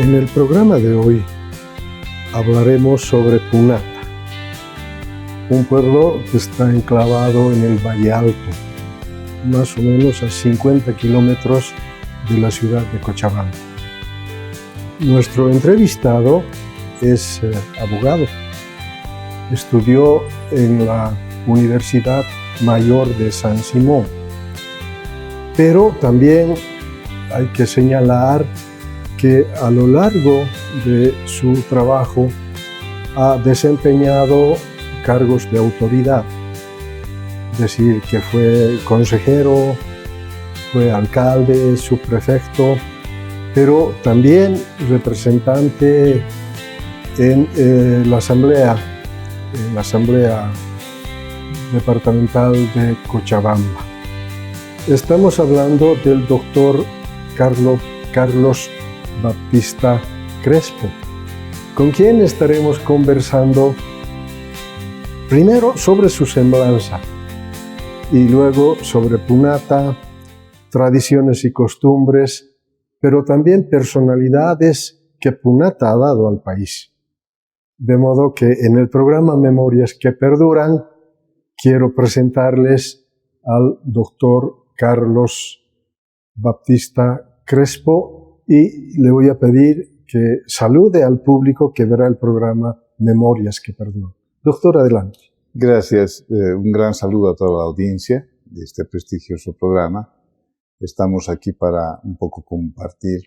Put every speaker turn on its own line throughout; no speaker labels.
En el programa de hoy hablaremos sobre Punata, un pueblo que está enclavado en el Valle Alto, más o menos a 50 kilómetros de la ciudad de Cochabamba. Nuestro entrevistado es abogado. Estudió en la Universidad Mayor de San Simón, pero también hay que señalar que a lo largo de su trabajo ha desempeñado cargos de autoridad, es decir, que fue consejero, fue alcalde, subprefecto, pero también representante en la Asamblea Departamental de Cochabamba. Estamos hablando del doctor Carlos Baptista Crespo, con quien estaremos conversando primero sobre su semblanza y luego sobre Punata, tradiciones y costumbres, pero también personalidades que Punata ha dado al país. De modo que en el programa Memorias que Perduran quiero presentarles al doctor Carlos Baptista Crespo y le voy a pedir que salude al público que verá el programa Memorias que Perduran. Doctor, adelante.
Gracias. Un gran saludo a toda la audiencia de este prestigioso programa. Estamos aquí para un poco compartir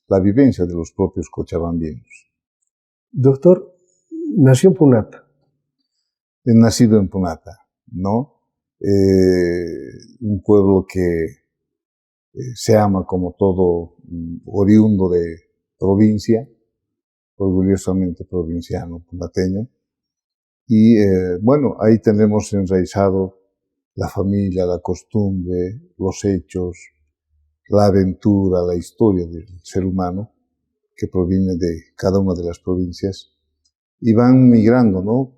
la vivencia de los propios cochabambinos.
Doctor, nació en Punata.
He nacido en Punata, ¿no? Un pueblo que se ama como todo oriundo de provincia, orgullosamente provinciano, punateño. Y bueno, ahí tenemos enraizado la familia, la costumbre, los hechos, la aventura, la historia del ser humano que proviene de cada una de las provincias y van migrando, ¿no?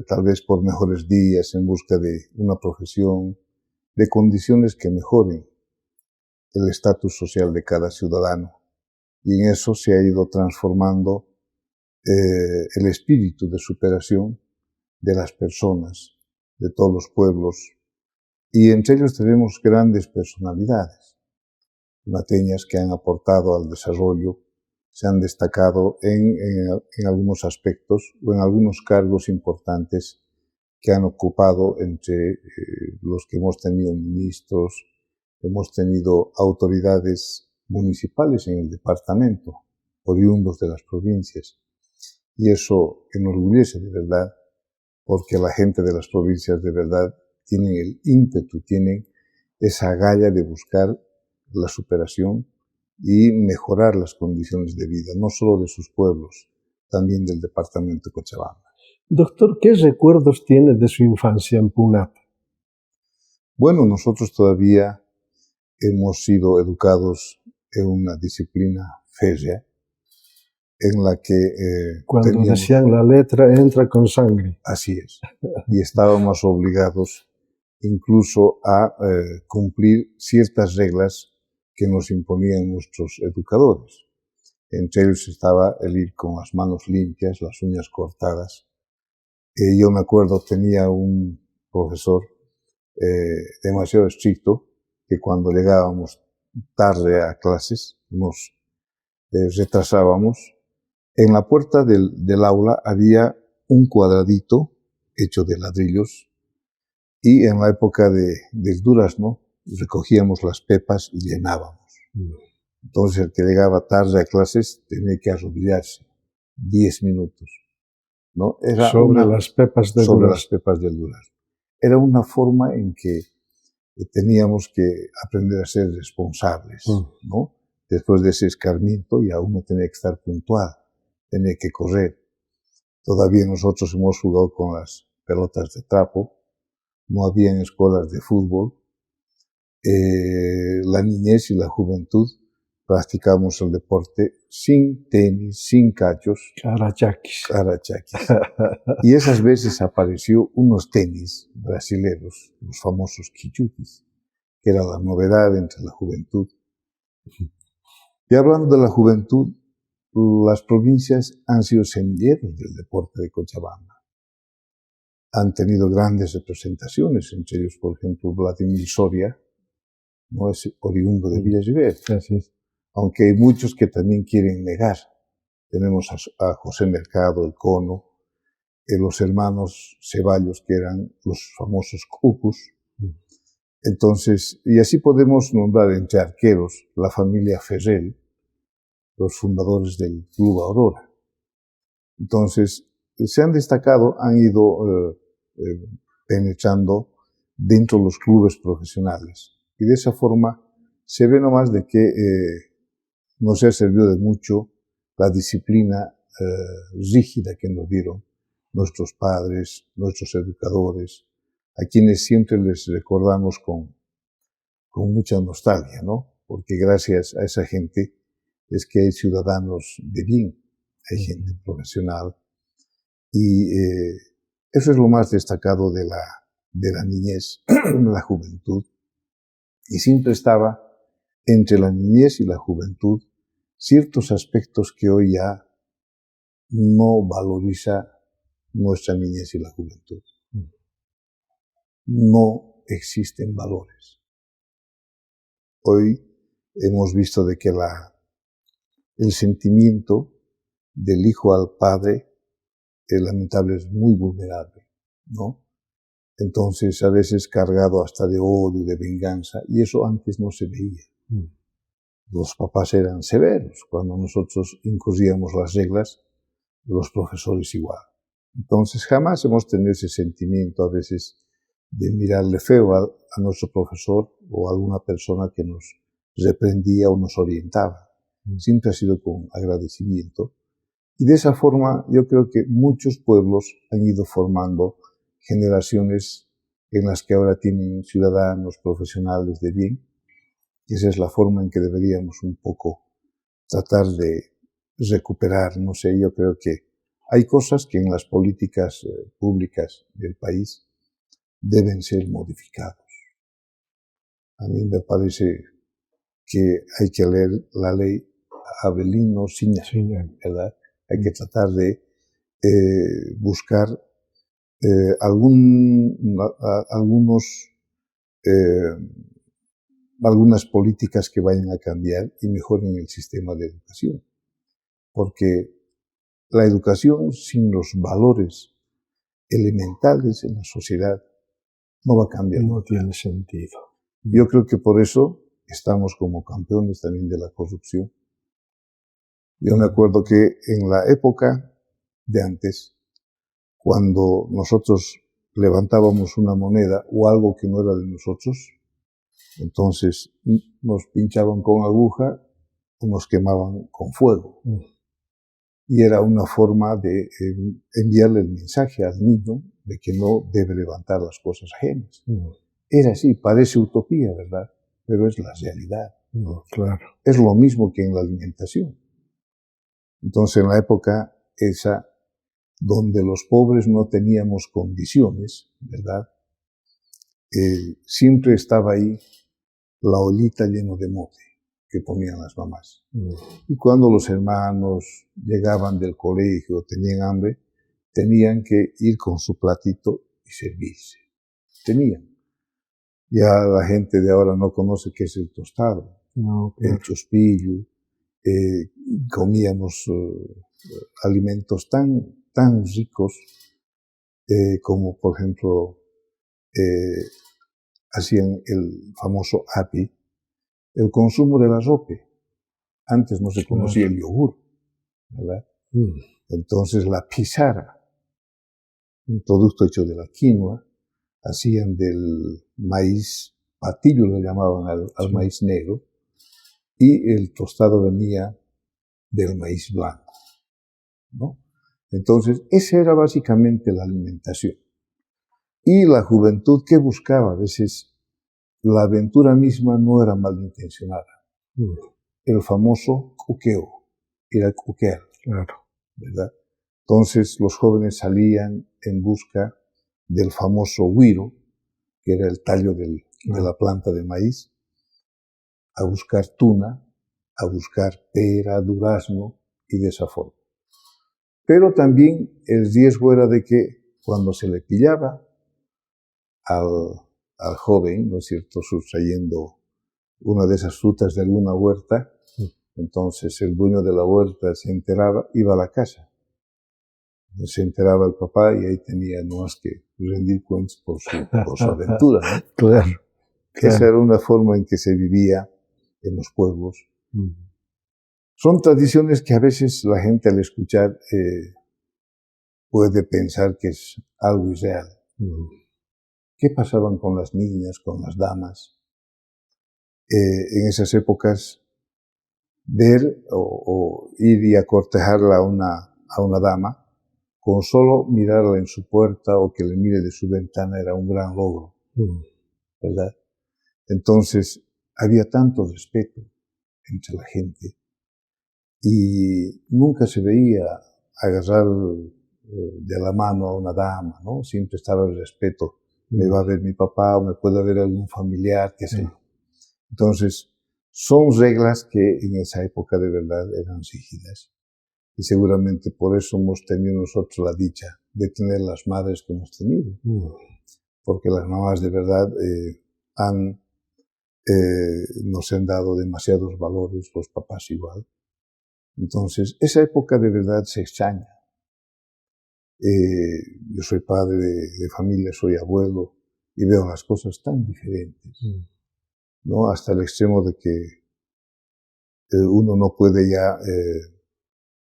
Tal vez por mejores días en busca de una profesión, de condiciones que mejoren el estatus social de cada ciudadano. Y en eso se ha ido transformando el espíritu de superación de las personas, de todos los pueblos. Y entre ellos tenemos grandes personalidades, punateñas que han aportado al desarrollo, se han destacado en algunos aspectos o en algunos cargos importantes que han ocupado entre los que hemos tenido ministros, hemos tenido autoridades municipales en el departamento, oriundos de las provincias. Y eso enorgullece de verdad, porque la gente de las provincias de verdad tienen el ímpetu, tienen esa agallas de buscar la superación y mejorar las condiciones de vida, no solo de sus pueblos, también del departamento de Cochabamba.
Doctor, ¿qué recuerdos tiene de su infancia en Punata?
Bueno, nosotros todavía hemos sido educados en una disciplina férrea, en la que
cuando decían la letra entra con sangre.
Así es. Y estábamos obligados incluso a cumplir ciertas reglas que nos imponían nuestros educadores. Entre ellos estaba el ir con las manos limpias, las uñas cortadas. Yo me acuerdo, tenía un profesor demasiado estricto, que cuando llegábamos tarde a clases nos retrasábamos. En la puerta del aula había un cuadradito hecho de ladrillos y en la época del durazno recogíamos las pepas y llenábamos. Entonces el que llegaba tarde a clases tenía que arrodillarse 10 minutos, ¿no? Era
sobre las pepas del
durazno. Era una forma en que teníamos que aprender a ser responsables, ¿no? Después de ese escarmiento ya uno tenía que estar puntual, tenía que correr. Todavía nosotros hemos jugado con las pelotas de trapo, no había escuelas de fútbol. La niñez y la juventud practicamos el deporte sin tenis, sin cachos.
Carachaquis.
Y esas veces apareció unos tenis brasileños, los famosos quichutis, que era la novedad entre la juventud. Y hablando de la juventud, las provincias han sido semilleros del deporte de Cochabamba. Han tenido grandes representaciones, entre ellos, por ejemplo, Vladimir Soria, no es oriundo de Villa Giver.
Así es.
Aunque hay muchos que también quieren negar. Tenemos a José Mercado, el Cono, los hermanos Ceballos, que eran los famosos Cucus. Entonces, y así podemos nombrar entre arqueros la familia Ferrell, los fundadores del Club Aurora. Entonces, se han destacado, han ido penetrando dentro de los clubes profesionales. Y de esa forma se ve nomás de que nos ha servido de mucho la disciplina rígida que nos dieron nuestros padres, nuestros educadores, a quienes siempre les recordamos con mucha nostalgia, ¿no? Porque gracias a esa gente es que hay ciudadanos de bien, hay gente profesional, y eso es lo más destacado de la niñez, la juventud, y siempre estaba entre la niñez y la juventud ciertos aspectos que hoy ya no valoriza nuestra niñez y la juventud. No existen valores. Hoy hemos visto de que el sentimiento del hijo al padre es lamentable, es muy vulnerable, ¿no? Entonces, a veces cargado hasta de odio, de venganza, y eso antes no se veía. Los papás eran severos. Cuando nosotros incurríamos las reglas, los profesores igual. Entonces, jamás hemos tenido ese sentimiento a veces de mirarle feo a nuestro profesor o a alguna persona que nos reprendía o nos orientaba. Siempre ha sido con agradecimiento. Y de esa forma, yo creo que muchos pueblos han ido formando generaciones en las que ahora tienen ciudadanos profesionales de bien. Y esa es la forma en que deberíamos un poco tratar de recuperar. No sé, yo creo que hay cosas que en las políticas públicas del país deben ser modificados. A mí me parece que hay que leer la ley Avelino Siña, ¿verdad? Hay que tratar de buscar algunas políticas que vayan a cambiar y mejoren el sistema de educación. Porque la educación sin los valores elementales en la sociedad no va a cambiar.
No tiene sentido.
Yo creo que por eso estamos como campeones también de la corrupción. Yo me acuerdo que en la época de antes, cuando nosotros levantábamos una moneda o algo que no era de nosotros, entonces nos pinchaban con aguja o nos quemaban con fuego. Y era una forma de enviarle el mensaje al niño de que no debe levantar las cosas ajenas. Era así, parece utopía, ¿verdad? Pero es la realidad.
Claro.
Es lo mismo que en la alimentación. Entonces, en la época esa, donde los pobres no teníamos condiciones, ¿verdad? Siempre estaba ahí la ollita llena de mote que ponían las mamás. Y cuando los hermanos llegaban del colegio, tenían hambre, tenían que ir con su platito y servirse. Tenían. Ya la gente de ahora no conoce qué es el tostado,
claro.
El chospillo. Comíamos alimentos tan ricos como, por ejemplo, hacían el famoso api, el consumo del arrope. Antes no se conocía el yogur, ¿verdad? Entonces la pizarra, un producto hecho de la quinoa, hacían del maíz patillo, lo llamaban al maíz negro, y el tostado venía del maíz blanco, ¿no? Entonces, esa era básicamente la alimentación. Y la juventud, ¿qué buscaba? A veces, la aventura misma no era malintencionada. El famoso cuqueo, era cuquear, ¿verdad? Entonces, los jóvenes salían en busca del famoso huiro, que era el tallo de la planta de maíz, a buscar tuna, a buscar pera, durazno y de esa forma. Pero también el riesgo era de que cuando se le pillaba al joven, ¿no es cierto?, sustrayendo una de esas frutas de alguna huerta, entonces el dueño de la huerta se enteraba, iba a la casa. Se enteraba el papá y ahí tenía no más que rendir cuentas por su aventura, ¿no?
Claro.
Esa era una forma en que se vivía en los pueblos. Son tradiciones que a veces la gente al escuchar puede pensar que es algo irreal. ¿Qué pasaban con las niñas, con las damas? En esas épocas, ver o ir y acortejarla a una dama, con solo mirarla en su puerta o que le mire de su ventana era un gran logro, ¿verdad? Entonces, había tanto respeto entre la gente y nunca se veía agarrar de la mano a una dama, ¿no? Siempre estaba el respeto. Me va a ver mi papá o me puede ver algún familiar, qué sé yo. Entonces, son reglas que en esa época de verdad eran rígidas. Y seguramente por eso hemos tenido nosotros la dicha de tener las madres que hemos tenido. Porque las mamás de verdad nos han dado demasiados valores, los papás igual. Entonces, esa época de verdad se extraña. Yo soy padre de familia, soy abuelo, y veo las cosas tan diferentes, ¿no? Hasta el extremo de que uno no puede ya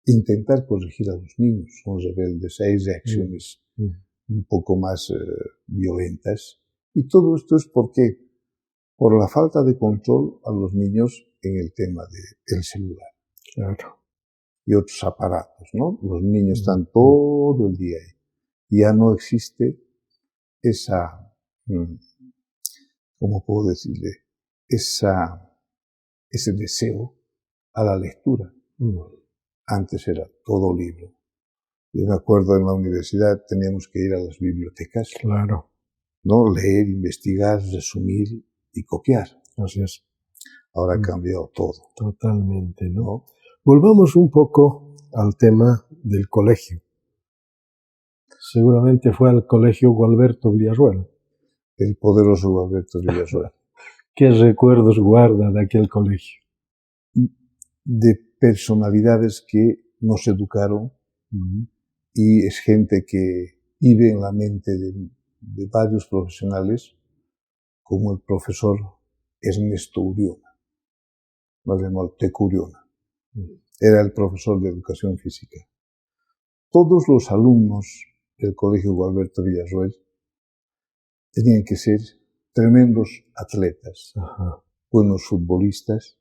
intentar corregir a los niños, son rebeldes, hay reacciones un poco más violentas. Y todo esto es porque por la falta de control a los niños en el tema del celular.
Claro.
Y otros aparatos, ¿no? Los niños están todo el día ahí. Ya no existe esa, ¿cómo puedo decirle? Ese deseo a la lectura. Antes era todo libro. Yo me acuerdo en la universidad teníamos que ir a las bibliotecas.
Claro.
¿No? Leer, investigar, resumir y copiar.
Así es.
Ahora ha cambiado todo.
Totalmente, ¿no? Volvamos un poco al tema del colegio. Seguramente fue al colegio Gualberto Villarroel.
El poderoso Gualberto Villarroel.
¿Qué recuerdos guarda de aquel colegio?
De personalidades que nos educaron y es gente que vive en la mente de varios profesionales, como el profesor Ernesto Uriona, más llamado Teco Uriona. Era el profesor de educación física. Todos los alumnos del colegio Gualberto Villarroel tenían que ser tremendos atletas, buenos futbolistas.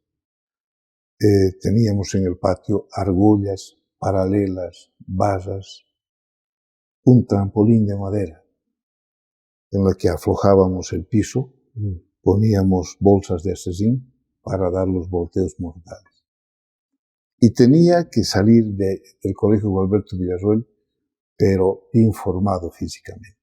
Teníamos en el patio argollas, paralelas, barras, un trampolín de madera en la que aflojábamos el piso, poníamos bolsas de asesín para dar los volteos mortales. Y tenía que salir del colegio Gualberto Villarroel, pero informado físicamente.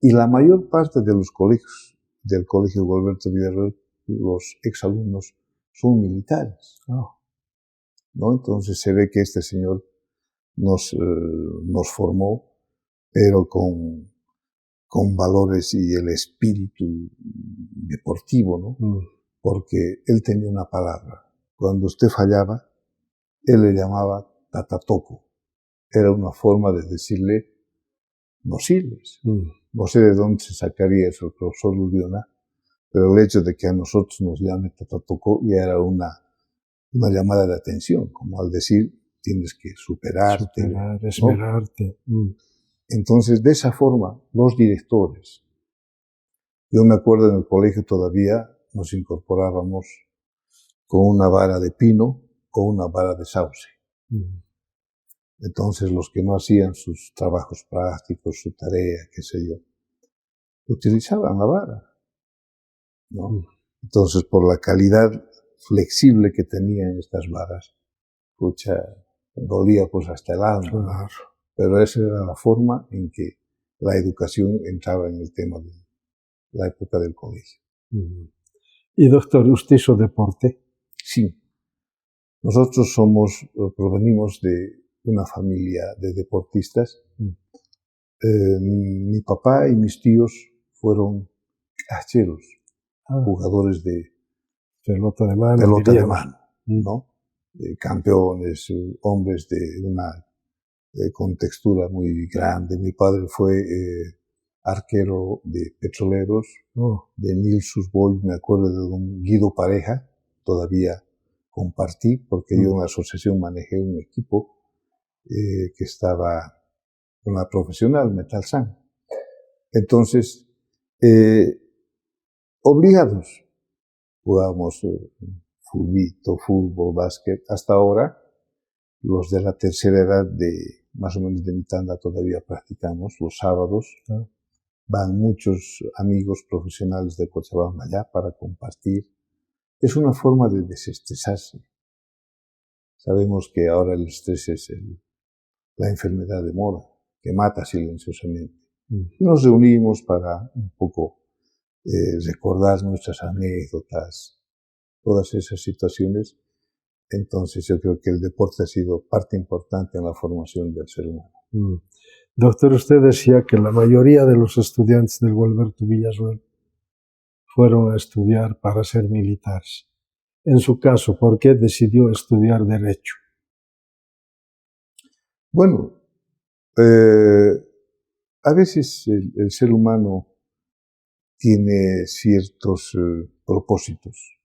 Y la mayor parte de los colegios del colegio Gualberto Villarroel, los exalumnos, son militares. ¿No? Entonces se ve que este señor nos formó, pero con valores y el espíritu deportivo, ¿no? Porque él tenía una palabra. Cuando usted fallaba, él le llamaba tatatoco. Era una forma de decirle, no sirves. No sé de dónde se sacaría eso el profesor Uriona, pero el hecho de que a nosotros nos llame tatatoco ya era una llamada de atención, como al decir, tienes que superarte.
Esmerarte.
Entonces, de esa forma, los directores, yo me acuerdo en el colegio todavía nos incorporábamos con una vara de pino o una vara de sauce. Entonces, los que no hacían sus trabajos prácticos, su tarea, qué sé yo, utilizaban la vara, ¿no? Entonces, por la calidad flexible que tenían estas varas, dolía pues hasta el alma.
Claro.
Pero esa era la forma en que la educación entraba en el tema de la época del colegio.
Y doctor, ¿usted hizo deporte?
Sí, Nosotros provenimos de una familia de deportistas. Mi papá y mis tíos fueron cacheros, jugadores de
pelota de mano,
¿no? Campeones, hombres de una con textura muy grande. Mi padre fue arquero de Petroleros, de Nilsus Boy, me acuerdo de don Guido Pareja, todavía compartí, porque yo en la asociación manejé un equipo que estaba con la profesional, Metalsan. Entonces, obligados, jugábamos fútbol, básquet. Hasta ahora, los de la tercera edad, más o menos de mi tanda, todavía practicamos los sábados. Van muchos amigos profesionales de Cochabamba allá para compartir. Es una forma de desestresarse. Sabemos que ahora el estrés es la enfermedad de moda, que mata silenciosamente. Y nos reunimos para un poco recordar nuestras anécdotas, todas esas situaciones. Entonces yo creo que el deporte ha sido parte importante en la formación del ser humano.
Doctor, usted decía que la mayoría de los estudiantes del Gualberto Villasuel fueron a estudiar para ser militares. En su caso, ¿por qué decidió estudiar Derecho?
Bueno, a veces el ser humano tiene ciertos propósitos,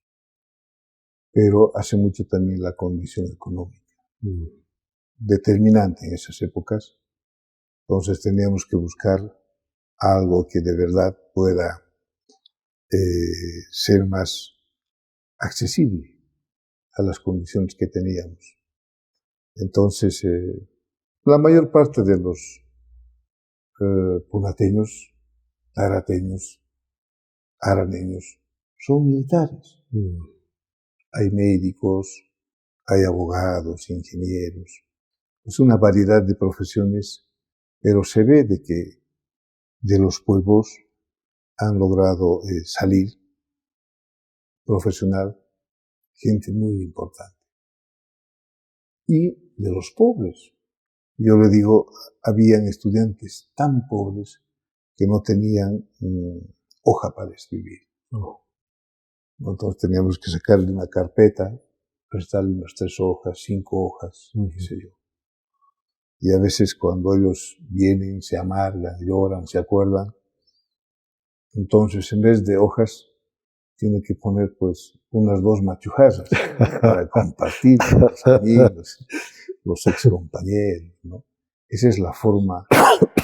pero hace mucho también la condición económica, determinante en esas épocas. Entonces teníamos que buscar algo que de verdad pueda ser más accesible a las condiciones que teníamos. Entonces, la mayor parte de los punateños, tarateños, araneños, son militares. Hay médicos, hay abogados, ingenieros. Es una variedad de profesiones, pero se ve de que de los pueblos han logrado salir profesional gente muy importante. Y de los pobres. Yo le digo, habían estudiantes tan pobres que no tenían hoja para escribir. Entonces teníamos que sacarle una carpeta, prestarle unas 3 hojas, 5 hojas, qué sé yo. Y a veces cuando ellos vienen, se amargan, lloran, se acuerdan, entonces en vez de hojas, tiene que poner pues unas 2 machujarras para compartir con los amigos, los excompañeros, ¿no? Esa es la forma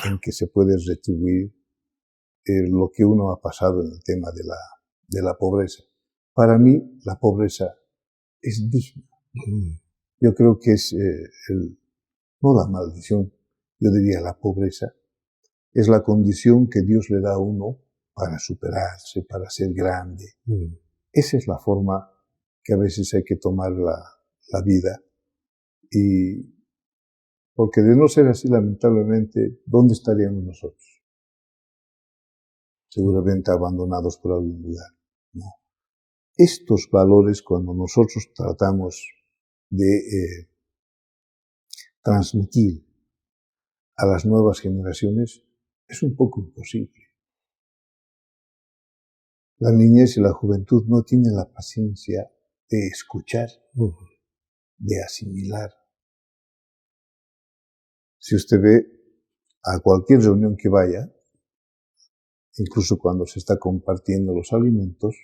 en que se puede retribuir lo que uno ha pasado en el tema de la pobreza. Para mí, la pobreza es digna. Yo creo que es no la maldición, yo diría la pobreza, es la condición que Dios le da a uno para superarse, para ser grande. Esa es la forma que a veces hay que tomar la vida. Y porque de no ser así, lamentablemente, ¿dónde estaríamos nosotros? Seguramente abandonados por algún lugar, ¿no? Estos valores, cuando nosotros tratamos de transmitir a las nuevas generaciones, es un poco imposible. La niñez y la juventud no tienen la paciencia de escuchar, de asimilar. Si usted ve a cualquier reunión que vaya, incluso cuando se está compartiendo los alimentos,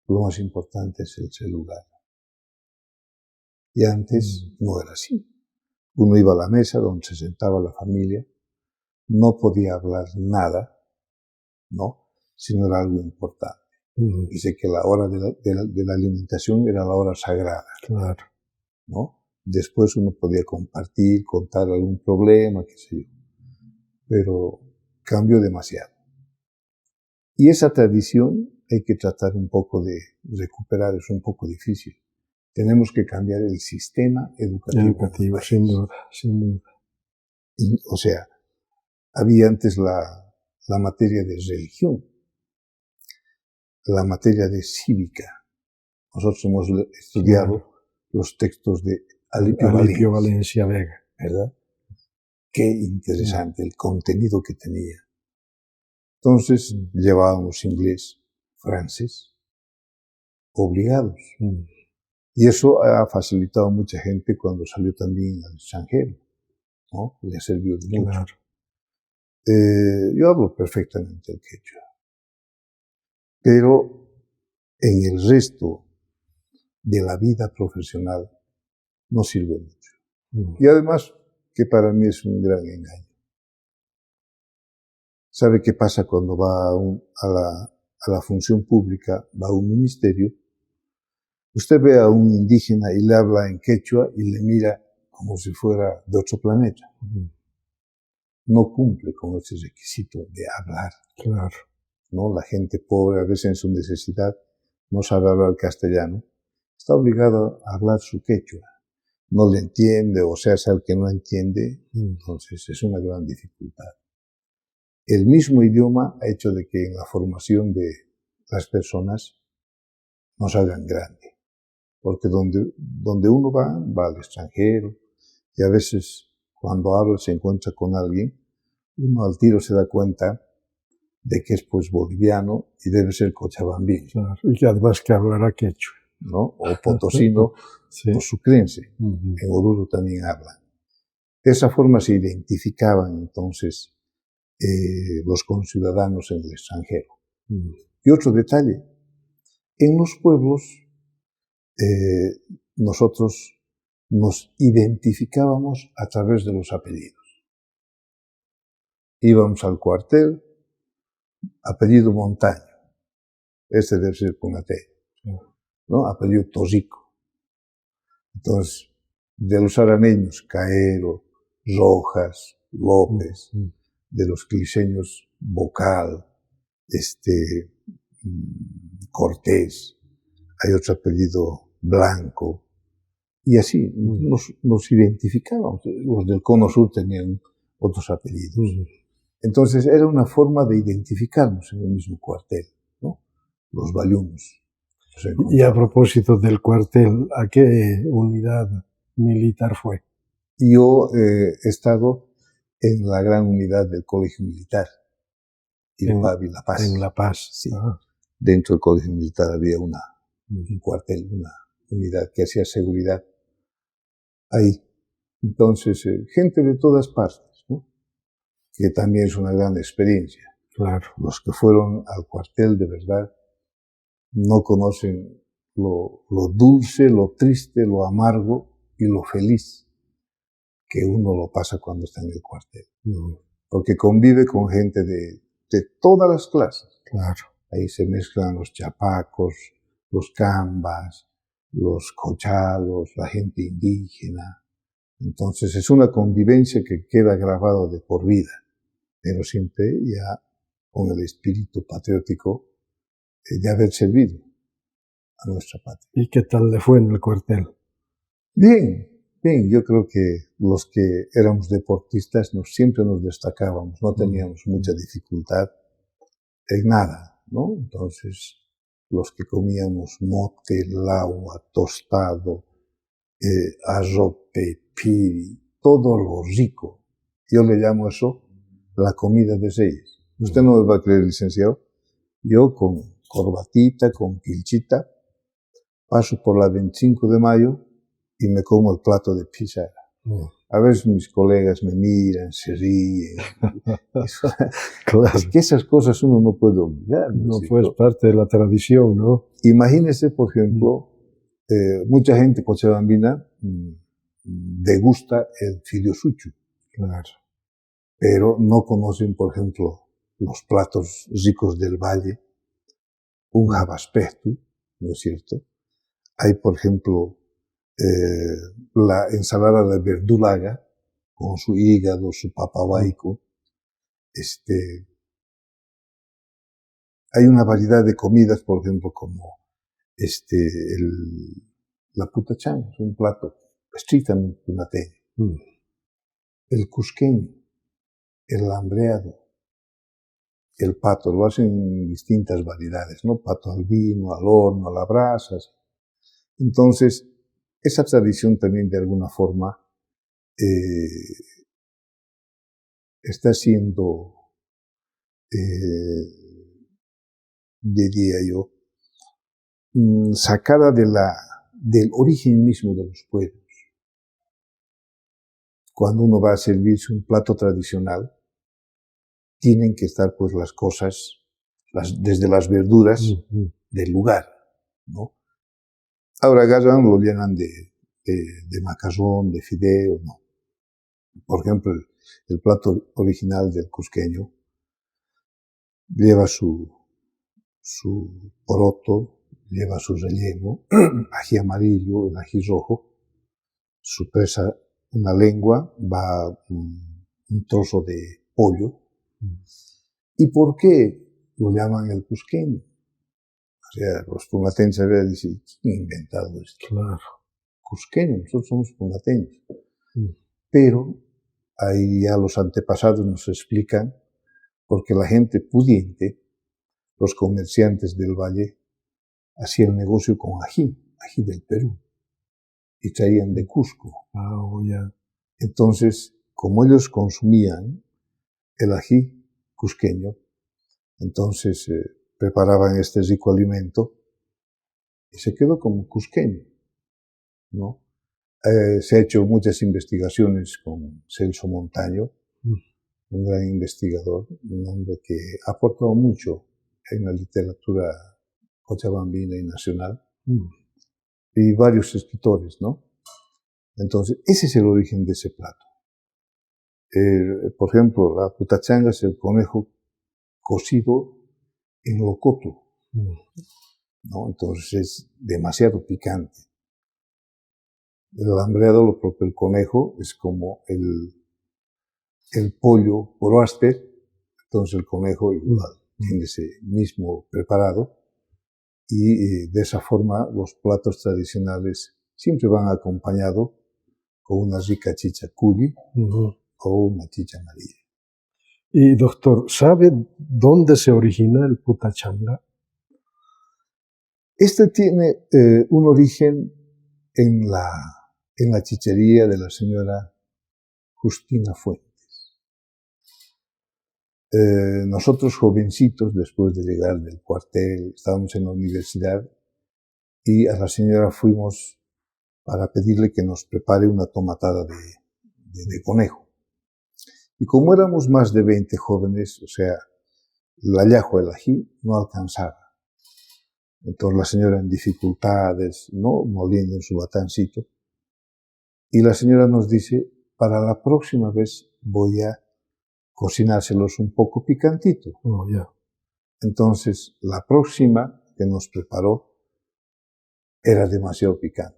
lo más importante es el celular. Y antes no era así. Uno iba a la mesa donde se sentaba la familia, no podía hablar nada, ¿no? Sino era algo importante. Dice que la hora de la alimentación era la hora sagrada.
Claro.
¿No? Después uno podía compartir, contar algún problema, qué sé yo. Pero cambió demasiado. Y esa tradición hay que tratar un poco de recuperar, es un poco difícil. Tenemos que cambiar el sistema educativo.
Sin duda, sin duda.
O sea, había antes la materia de religión, la materia de cívica. Nosotros hemos estudiado los textos de Alipio
Alipio
Valencia,
Valencia Vega.
¿verdad? Qué interesante el contenido que tenía. Entonces llevábamos inglés, francés, obligados. Y eso ha facilitado a mucha gente cuando salió también al extranjero, ¿no? Le ha servido de mucho.
Claro.
Yo hablo perfectamente el quechua, pero en el resto de la vida profesional no sirve mucho. Y además, que para mí es un gran engaño. ¿Sabe qué pasa cuando va a la función pública, va a un ministerio? Usted ve a un indígena y le habla en quechua y le mira como si fuera de otro planeta. No cumple con ese requisito de hablar.
Claro.
¿No? La gente pobre, a veces en su necesidad, no sabe hablar castellano. Está obligado a hablar su quechua. No le entiende, o sea, es el que no entiende, entonces es una gran dificultad. El mismo idioma ha hecho de que en la formación de las personas nos hagan grande. Porque donde uno va al extranjero, y a veces cuando habla se encuentra con alguien, uno al tiro se da cuenta de que es pues boliviano y debe ser cochabambino.
Claro. Y que además que hablará quechua,
¿no? O potosino,
sí.
O sucrense. En Oruro también hablan. De esa forma se identificaban entonces los conciudadanos en el extranjero. Y otro detalle, en los pueblos nosotros nos identificábamos a través de los apellidos. Íbamos al cuartel, apellido Montaño, este debe ser Punaté, ¿no? Apellido Tosico. Entonces, de los araneños, Caero, Rojas, López, de los cliseños, Bocal, Cortés, hay otro apellido Blanco, y así nos identificábamos. Los del Cono Sur tenían otros apellidos. Entonces era una forma de identificarnos en el mismo cuartel, ¿no? Los bayunos.
Y a propósito del cuartel, ¿a qué unidad militar fue?
Yo he estado en la gran unidad del Colegio Militar, Irpavi, La Paz.
En La Paz.
Sí. Dentro del Colegio Militar había un cuartel, una unidad que hacía seguridad ahí. Entonces, gente de todas partes, ¿no? Que también es una gran experiencia.
Claro.
Los que fueron al cuartel de verdad no conocen lo dulce, lo triste, lo amargo y lo feliz que uno lo pasa cuando está en el cuartel. Porque convive con gente de todas las clases.
Claro.
Ahí se mezclan los chapacos, los cambas, los cochalos, la gente indígena. Entonces es una convivencia que queda grabada de por vida, pero siempre ya con el espíritu patriótico de haber servido a nuestra patria.
¿Y qué tal le fue en el cuartel?
Bien, bien. Yo creo que los que éramos deportistas siempre nos destacábamos, no teníamos mucha dificultad en nada, ¿no? Entonces, los que comíamos mote, agua, tostado, arrope, piri, todo lo rico. Yo le llamo eso la comida de reyes. Usted no me va a creer, licenciado. Yo con corbatita, con pilchita, paso por la 25 de mayo y me como el plato de pizarra. A veces mis colegas me miran, se ríen.
Claro.
Es que esas cosas uno no puede olvidar.
No fue parte de la tradición, ¿no?
Imagínese, por ejemplo, mucha gente cochabambina degusta el filiosuchu.
Claro.
Pero no conocen, por ejemplo, los platos ricos del valle, un jabaspestu, ¿no es cierto? Hay, por ejemplo, la ensalada de verdulaga, con su hígado, su papabaico. Hay una variedad de comidas, por ejemplo, como la putachán, es un plato estrictamente punateño. El cusqueño, el lambreado, el pato, lo hacen en distintas variedades, ¿no? Pato al vino, al horno, a las brasas. Entonces, esa tradición también de alguna forma está siendo, diría yo, sacada del origen mismo de los pueblos. Cuando uno va a servirse un plato tradicional, tienen que estar pues las cosas, desde las verduras del lugar, ¿no? Ahora agarran, lo llenan de macarrón, de fideo, ¿no? Por ejemplo, el plato original del cusqueño lleva su poroto, lleva su relleno, ají amarillo, el ají rojo, su presa, una lengua, va un trozo de pollo. ¿Y por qué lo llaman el cusqueño? O sea, los pumateños a veces dicen, ¿quién ha inventado esto?
Claro.
Cusqueño, nosotros somos pumateños. Pero ahí ya los antepasados nos explican, porque la gente pudiente, los comerciantes del valle, hacían negocio con ají del Perú, y traían de Cusco.
Ya.
Entonces, como ellos consumían el ají cusqueño, entonces preparaban este rico alimento y se quedó como cusqueño, ¿no? Se ha hecho muchas investigaciones con Celso Montaño, un gran investigador, un hombre que ha aportado mucho en la literatura cochabambina y nacional, y varios escritores, ¿no? Entonces, ese es el origen de ese plato. Por ejemplo, la putachanga es el conejo cocido en locoto, ¿no? Entonces es demasiado picante. El alambreado, lo propio el conejo, es como el pollo por áspero, entonces el conejo igual tiene ese mismo preparado, y de esa forma los platos tradicionales siempre van acompañados con una rica chicha culi o una chicha amarilla.
Y doctor, ¿sabe dónde se origina el putachanga?
Este tiene un origen en la chichería de la señora Justina Fuentes. Nosotros jovencitos, después de llegar del cuartel, estábamos en la universidad y a la señora fuimos para pedirle que nos prepare una tomatada de conejo. Y como éramos más de 20 jóvenes, o sea, el allajo, el ají, no alcanzaba. Entonces la señora en dificultades, ¿no?, moliendo en su batancito. Y la señora nos dice, para la próxima vez voy a cocinárselos un poco picantito.
Ya.
Entonces, la próxima que nos preparó era demasiado picante.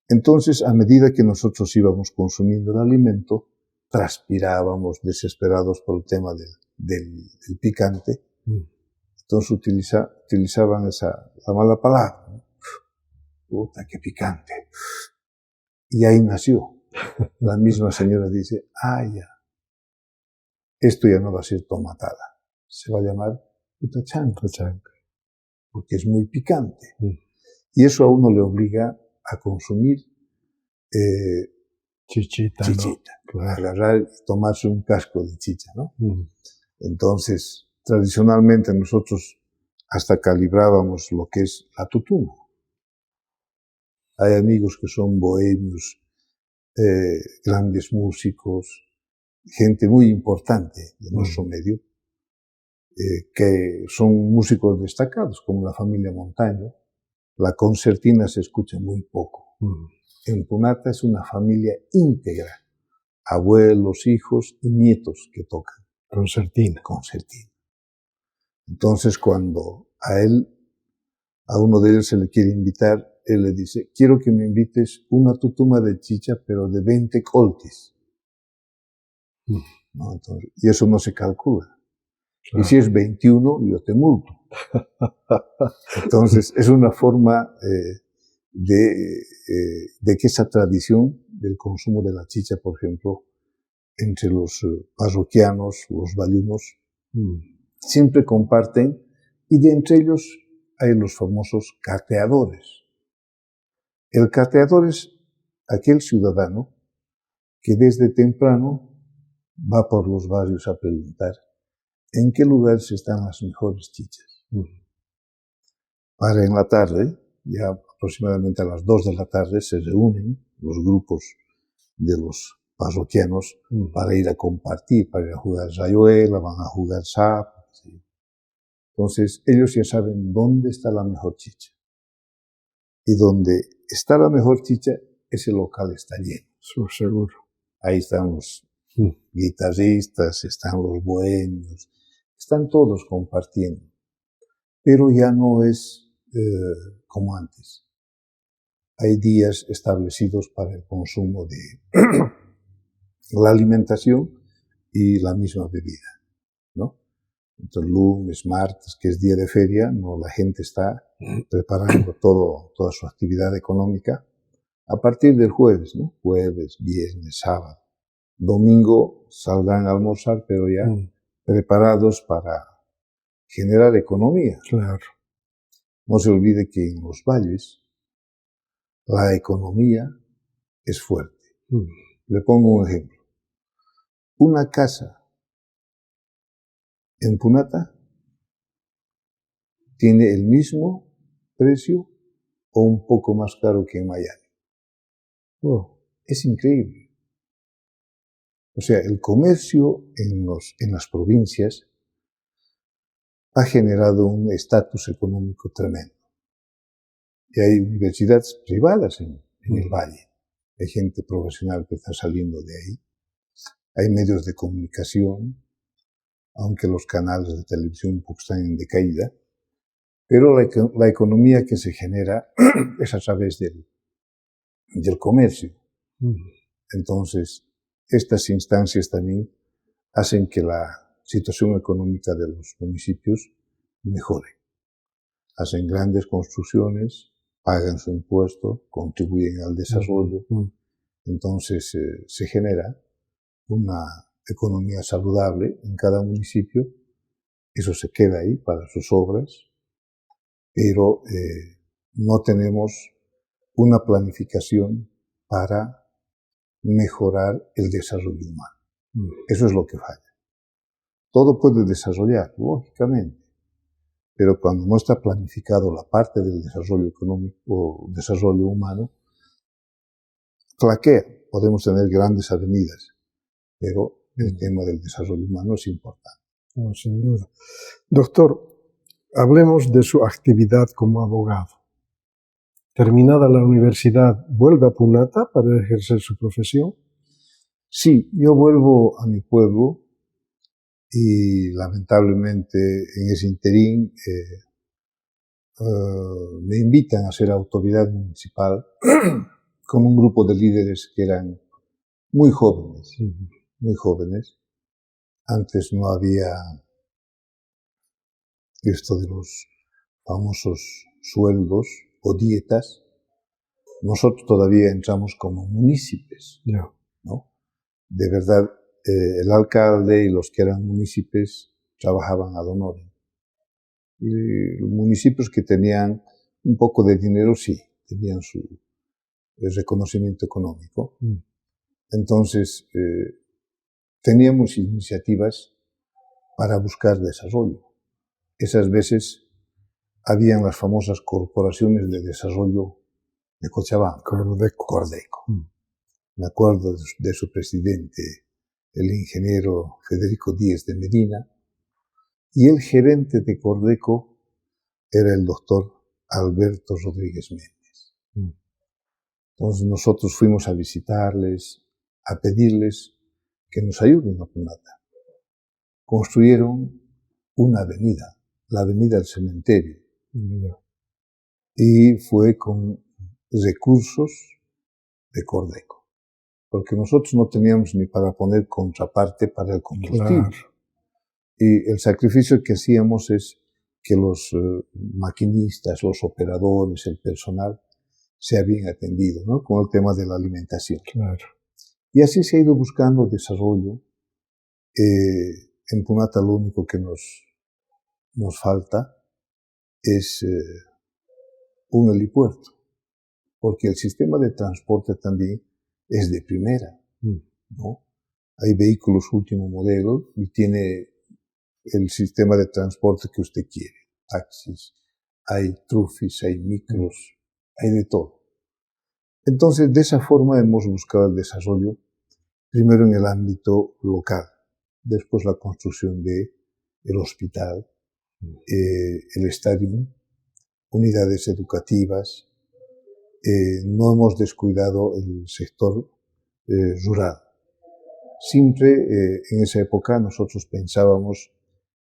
Entonces, a medida que nosotros íbamos consumiendo el alimento, transpirábamos desesperados por el tema del picante. Entonces utilizaban la mala palabra, ¿no? Puta, qué picante. Y ahí nació. La misma señora dice, ya, esto ya no va a ser tomatada, se va a llamar putachanga, porque es muy picante. Y eso a uno le obliga a consumir
chichita,
¿no? Claro. Agarrar y tomarse un casco de chicha, ¿no? Entonces, tradicionalmente nosotros hasta calibrábamos lo que es la tutuma. Hay amigos que son bohemios, grandes músicos, gente muy importante de nuestro medio, que son músicos destacados, como la familia Montaño. La concertina se escucha muy poco. En Punata es una familia íntegra, abuelos, hijos y nietos que tocan concertina. Entonces, cuando a uno de ellos se le quiere invitar, él le dice, quiero que me invites una tutuma de chicha, pero de 20 coltis. ¿No? Entonces, y eso no se calcula. Y si es 21, yo te multo. Entonces, es una forma de que esa tradición del consumo de la chicha, por ejemplo, entre los parroquianos, los bayunos, siempre comparten, y de entre ellos hay los famosos cateadores. El carteador es aquel ciudadano que desde temprano va por los barrios a preguntar en qué lugares están las mejores chichas. Para en la tarde, ya aproximadamente a las 2 de la tarde, se reúnen los grupos de los parroquianos para ir a compartir, para ir a jugar rayuela, van a jugar sapo. ¿Sí? Entonces, ellos ya saben dónde está la mejor chicha. Y donde está la mejor chicha, ese local está lleno.
Seguro.
Ahí están los guitarristas, están los bohemios, están todos compartiendo. Pero ya no es como antes. Hay días establecidos para el consumo de la alimentación y la misma bebida, ¿no? Entonces, lunes, martes, que es día de feria, no, la gente está preparando toda su actividad económica a partir del jueves, ¿no? Jueves, viernes, sábado. Domingo saldrán a almorzar, pero ya preparados para generar economía.
Claro.
No se olvide que en los valles la economía es fuerte. Le pongo un ejemplo. Una casa en Punata tiene el mismo precio o un poco más caro que en Miami. Es increíble. O sea, el comercio en las provincias ha generado un estatus económico tremendo. Y hay universidades privadas en el valle. Hay gente profesional que está saliendo de ahí. Hay medios de comunicación, aunque los canales de televisión un poco están en decaída. Pero la economía que se genera es a través del comercio. Entonces, estas instancias también hacen que la situación económica de los municipios mejore. Hacen grandes construcciones, pagan su impuesto, contribuyen al desarrollo. Entonces, se genera una economía saludable en cada municipio. Eso se queda ahí para sus obras, pero no tenemos una planificación para mejorar el desarrollo humano. Eso es lo que falla. Todo puede desarrollar, lógicamente, pero cuando no está planificado la parte del desarrollo económico o desarrollo humano, flaquea. Podemos tener grandes avenidas, pero el tema del desarrollo humano es importante.
No, sin duda. Doctor, hablemos de su actividad como abogado. Terminada la universidad, ¿vuelve a Punata para ejercer su profesión?
Sí, yo vuelvo a mi pueblo y lamentablemente en ese interín me invitan a ser autoridad municipal con un grupo de líderes que eran muy jóvenes, muy jóvenes. Antes no había esto de los famosos sueldos o dietas. Nosotros todavía entramos como municipios, ¿no? De verdad, el alcalde y los que eran municipios trabajaban ad honorem. Y los municipios que tenían un poco de dinero, sí, tenían su reconocimiento económico. Entonces, teníamos iniciativas para buscar desarrollo. Esas veces habían las famosas corporaciones de desarrollo de Cochabamba, Cordeco. Me acuerdo de su presidente, el ingeniero Federico Díez de Medina, y el gerente de Cordeco era el doctor Alberto Rodríguez Méndez. Entonces nosotros fuimos a visitarles, a pedirles que nos ayuden a Punata. Construyeron una avenida, la avenida del cementerio, y fue con recursos de Cordeco, porque nosotros no teníamos ni para poner contraparte para el combustible. Y el sacrificio que hacíamos es que los maquinistas, los operadores, el personal, sea bien atendido, ¿no? Con el tema de la alimentación. Y así se ha ido buscando desarrollo. En Punata lo único que nos falta es un helipuerto. porque el sistema de transporte también es de primera, ¿no? Hay vehículos último modelo y tiene el sistema de transporte que usted quiere. Taxis, hay trufis, hay micros, hay de todo. Entonces, de esa forma hemos buscado el desarrollo, primero en el ámbito local, después la construcción del hospital, el estadio, unidades educativas. No hemos descuidado el sector rural. Siempre en esa época nosotros pensábamos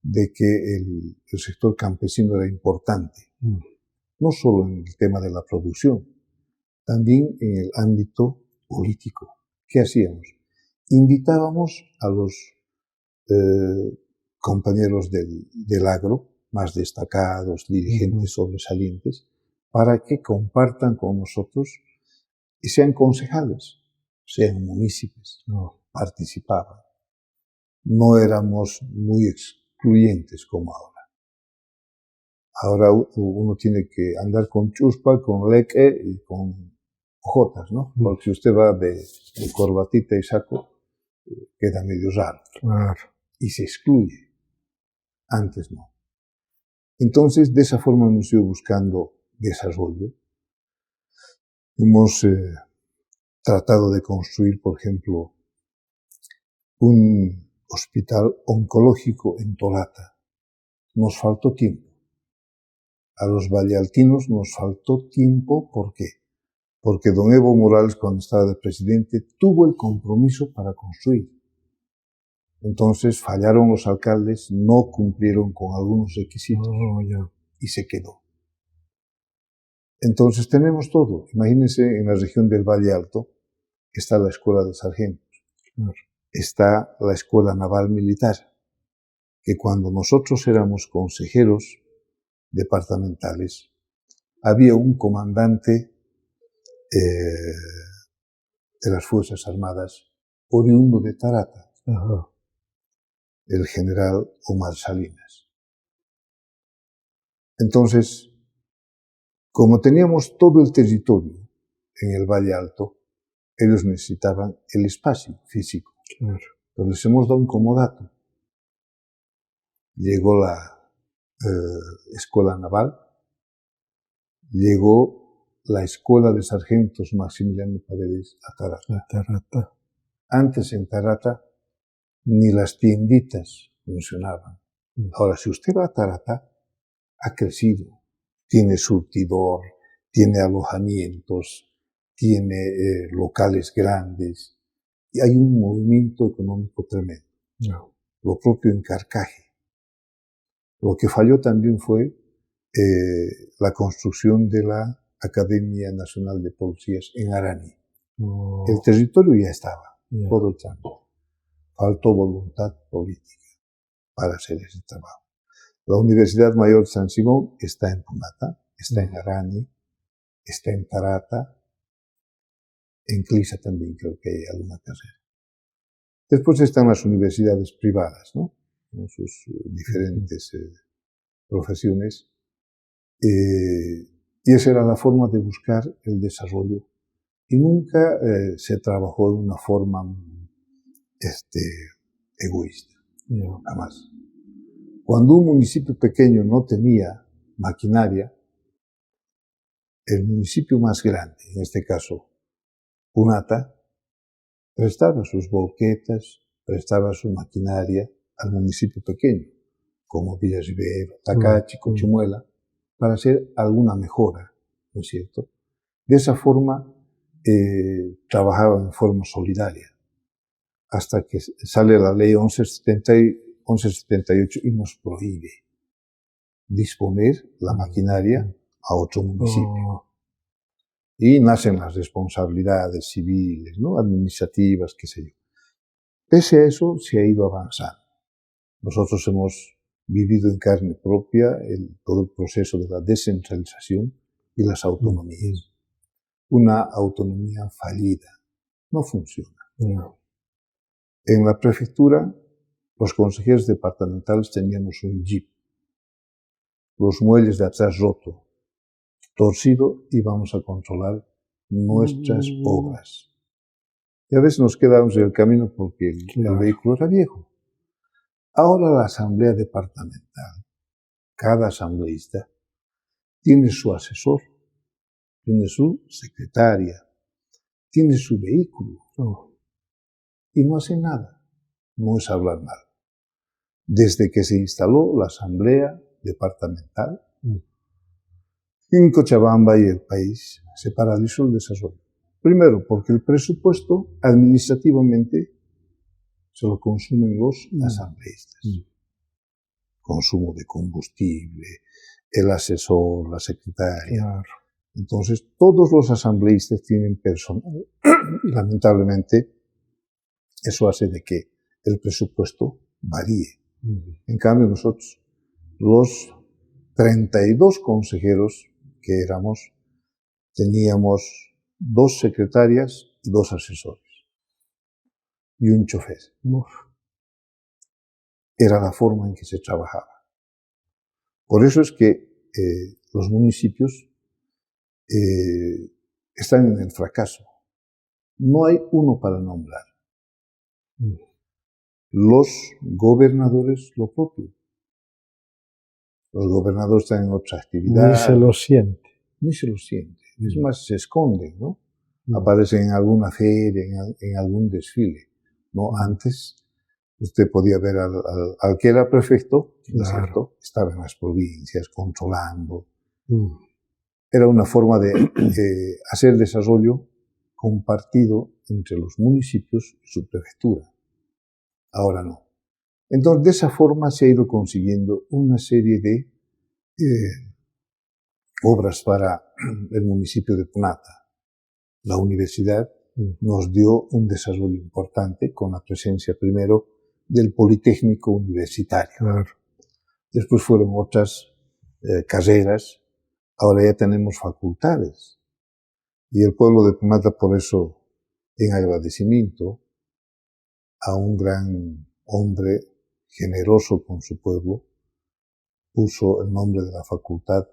de que el sector campesino era importante, no solo en el tema de la producción, también en el ámbito político. ¿Qué hacíamos? Invitábamos a los compañeros del agro, más destacados, dirigentes sobresalientes, para que compartan con nosotros y sean concejales, sean municipios, participaban. No éramos muy excluyentes como ahora. Ahora uno tiene que andar con chuspa, con leque y con jotas, ¿no? Porque si usted va de corbatita y saco, queda medio raro.
Claro.
Y se excluye. Antes no. Entonces, de esa forma hemos ido buscando desarrollo. Hemos tratado de construir, por ejemplo, un hospital oncológico en Tolata. Nos faltó tiempo. A los vallealtinos nos faltó tiempo, ¿por qué? Porque don Evo Morales, cuando estaba de presidente, tuvo el compromiso para construir. Entonces fallaron los alcaldes, no cumplieron con algunos requisitos y se quedó. Entonces tenemos todo. Imagínense, en la región del Valle Alto está la Escuela de Sargentos, está la Escuela Naval Militar, que cuando nosotros éramos consejeros departamentales, había un comandante de las Fuerzas Armadas oriundo de Tarata, el general Omar Salinas. Entonces, como teníamos todo el territorio en el Valle Alto, ellos necesitaban el espacio físico. Pero les hemos dado un comodato. Llegó la Escuela Naval, llegó la Escuela de Sargentos Maximiliano Paredes a Tarata. Antes en Tarata ni las tienditas funcionaban. Ahora, si usted va a Tarata, ha crecido. Tiene surtidor, tiene alojamientos, tiene locales grandes. Y hay un movimiento económico tremendo. Lo propio en Carcaje. Lo que falló también fue la construcción de la Academia Nacional de Policías en Arani. El territorio ya estaba, todo el trámite. Faltó voluntad política para hacer ese trabajo. La Universidad Mayor de San Simón está en Punata, está en Arani, está en Tarata, en Clisa también creo que hay alguna carrera. Después están las universidades privadas, ¿no? Con sus diferentes profesiones. Y esa era la forma de buscar el desarrollo. Y nunca se trabajó de una forma egoísta. Jamás. Cuando un municipio pequeño no tenía maquinaria, el municipio más grande, en este caso Punata, prestaba sus volquetas, prestaba su maquinaria al municipio pequeño, como Villarribero, Tacachi, Cochimuela, para hacer alguna mejora, ¿no es cierto? De esa forma trabajaban en forma solidaria, hasta que sale la ley 1178 y nos prohíbe disponer la maquinaria a otro municipio. Y nacen las responsabilidades civiles, ¿no? Administrativas, qué sé yo. Pese a eso, se ha ido avanzando. Nosotros hemos vivido en carne propia todo el proceso de la descentralización y las autonomías. Una autonomía fallida. No funciona. En la prefectura, los consejeros departamentales teníamos un jeep. Los muelles de atrás roto, torcido, y vamos a controlar nuestras obras. Y a veces nos quedamos en el camino porque el vehículo era viejo. Ahora la asamblea departamental, cada asambleísta, tiene su asesor, tiene su secretaria, tiene su vehículo. Y no hace nada. No es hablar mal. Desde que se instaló la asamblea departamental, en Cochabamba y el país se paralizó el desarrollo. Primero, porque el presupuesto administrativamente se lo consumen los asambleístas. Consumo de combustible, el asesor, la secretaria. Entonces, todos los asambleístas tienen personal y lamentablemente eso hace de que el presupuesto varíe. En cambio, nosotros, los 32 consejeros que éramos, teníamos 2 secretarias y 2 asesores y un chofer. Era la forma en que se trabajaba. Por eso es que los municipios están en el fracaso. No hay uno para nombrar. Los gobernadores lo propio. Los gobernadores están en otra actividad.
Ni se lo siente.
Ni se lo siente. Es más, se esconden, ¿no? Aparecen en alguna feria, en algún desfile. ¿No? Antes, usted podía ver al que era prefecto, ¿no es cierto? Estaba en las provincias, controlando. Era una forma de hacer desarrollo compartido entre los municipios y su prefectura. Ahora no. Entonces, de esa forma se ha ido consiguiendo una serie de obras para el municipio de Punata. La universidad nos dio un desarrollo importante con la presencia primero del Politécnico Universitario. Después fueron otras carreras. Ahora ya tenemos facultades. Y el pueblo de Punata, por eso, en agradecimiento a un gran hombre generoso con su pueblo, puso el nombre de la facultad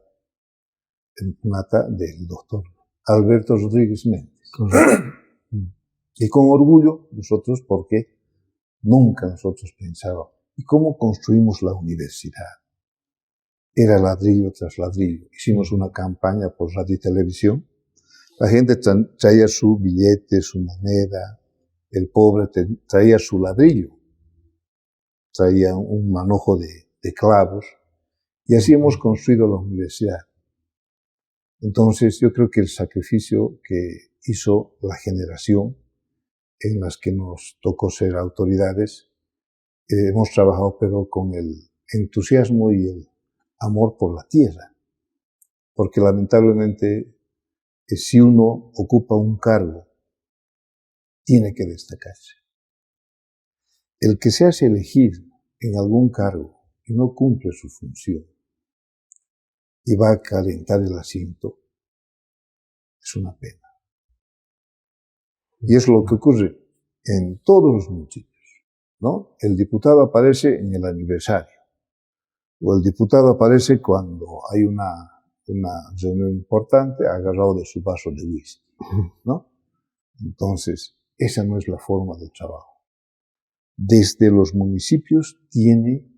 en Punata del doctor Alberto Rodríguez Méndez. Y con orgullo nosotros, porque nunca nosotros pensábamos, ¿y cómo construimos la universidad? Era ladrillo tras ladrillo. Hicimos una campaña por radio y televisión. La gente traía su billete, su moneda. El pobre traía su ladrillo. Traía un manojo de clavos. Y así hemos construido la universidad. Entonces, yo creo que el sacrificio que hizo la generación en las que nos tocó ser autoridades, hemos trabajado pero con el entusiasmo y el amor por la tierra. Porque lamentablemente, si uno ocupa un cargo, tiene que destacarse. El que se hace elegir en algún cargo y no cumple su función y va a calentar el asiento, es una pena. Y es lo que ocurre en todos los municipios, ¿no? El diputado aparece en el aniversario, o el diputado aparece cuando hay una reunión importante agarrado de su vaso de whisky, ¿no? Entonces, esa no es la forma de trabajo. Desde los municipios tiene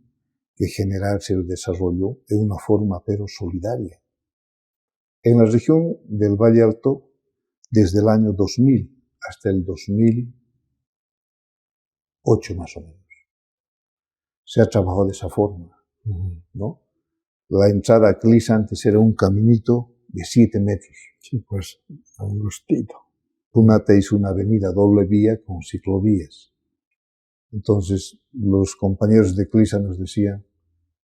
que generarse el desarrollo de una forma pero solidaria. En la región del Valle Alto, desde el año 2000 hasta el 2008 más o menos, se ha trabajado de esa forma, ¿no? La entrada a Clis antes era un caminito de 7 metros.
Sí, pues, angustito.
Punata hizo una avenida doble vía con ciclovías. Entonces, los compañeros de Clisa nos decían,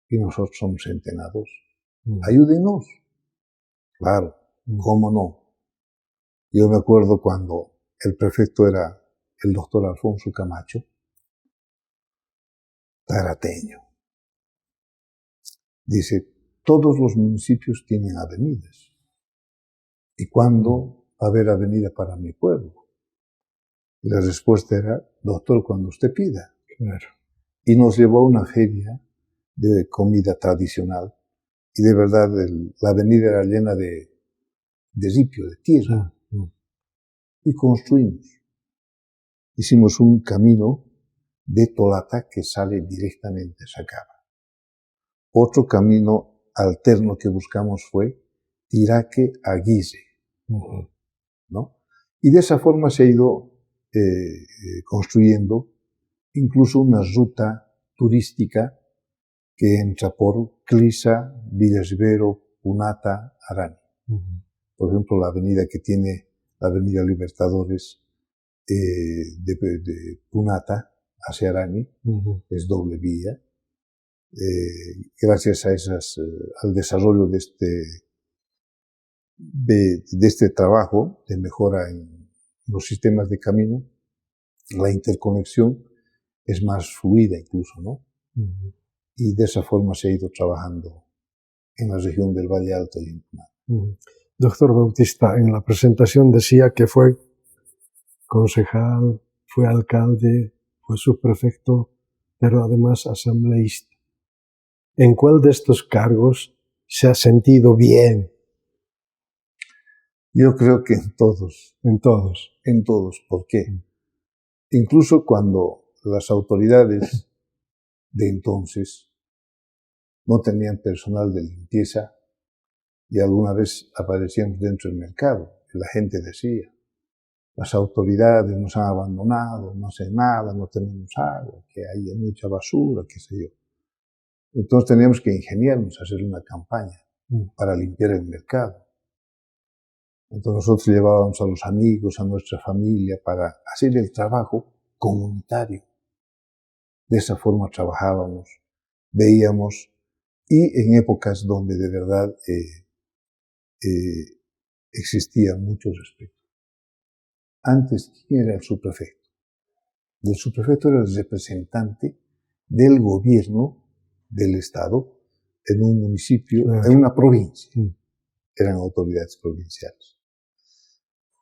y nosotros somos centenados, ayúdenos. Claro, ¿cómo no? Yo me acuerdo cuando el prefecto era el doctor Alfonso Camacho, tarateño. Dice, todos los municipios tienen avenidas. ¿Y cuándo va a haber avenida para mi pueblo? Y la respuesta era, doctor, cuando usted pida.
Claro.
Y nos llevó a una feria de comida tradicional. Y de verdad, la avenida era llena de ripio, de tierra. y construimos. Hicimos un camino de Tolata que sale directamente a Sacaba. Otro camino alterno que buscamos fue Tiraque a Guise, ¿no? Y de esa forma se ha ido construyendo incluso una ruta turística que entra por Clisa, Villa Rivero, Punata, Arani. Por ejemplo, la avenida que tiene la Avenida Libertadores de Punata hacia Arani es doble vía. Gracias a al desarrollo de este trabajo de mejora en los sistemas de camino, la interconexión es más fluida incluso, ¿no? Y de esa forma se ha ido trabajando en la región del Valle Alto y en Punata.
Doctor Bautista, en la presentación decía que fue concejal, fue alcalde, fue subprefecto, pero además asambleísta. ¿En cuál de estos cargos se ha sentido bien?
Yo creo que en todos.
En todos.
En todos. ¿Por qué? Incluso cuando las autoridades de entonces no tenían personal de limpieza y alguna vez aparecíamos dentro del mercado y la gente decía, las autoridades nos han abandonado, no hacen nada, no tenemos agua, que hay mucha basura, qué sé yo. Entonces teníamos que ingeniarnos a hacer una campaña para limpiar el mercado. Entonces nosotros llevábamos a los amigos, a nuestra familia, para hacer el trabajo comunitario. De esa forma trabajábamos, veíamos, y en épocas donde de verdad existía mucho respeto. Antes, ¿quién era el subprefecto? El subprefecto era el representante del gobierno del Estado en un municipio, en una provincia. Eran autoridades provinciales.